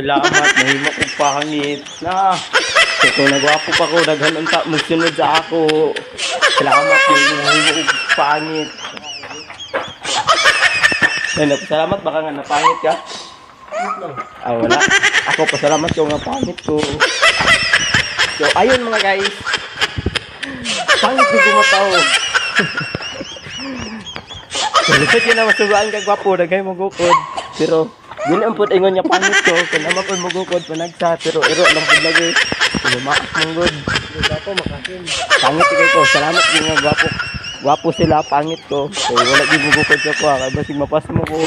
salamat, mahimo kong pangit. Na, kung nagwapo pa ko, daghan unta magsunod sa ako. Salamat yun, mahimo kong pangit. Salamat, baka nga napangit ka? Ah, wala. Ako, pasalamat ko nga pangit ko. So, ayun mga guys. Pangit ko gumataw. Lisod yun na masugaan ka gwapo, dagay mo gukod. Pero, yun ang put ingon niya pangit ko. Kung naman po mo gukod, panagsa. Pero, iro lang po lagi. Lumakas mong good. Gwapo, makasin. Pangit ko. Salamat yun nga gwapo. Gwapo sila, pangit ko. So, wala din mo gukod sa ko. Kaya basig mapas mo ko.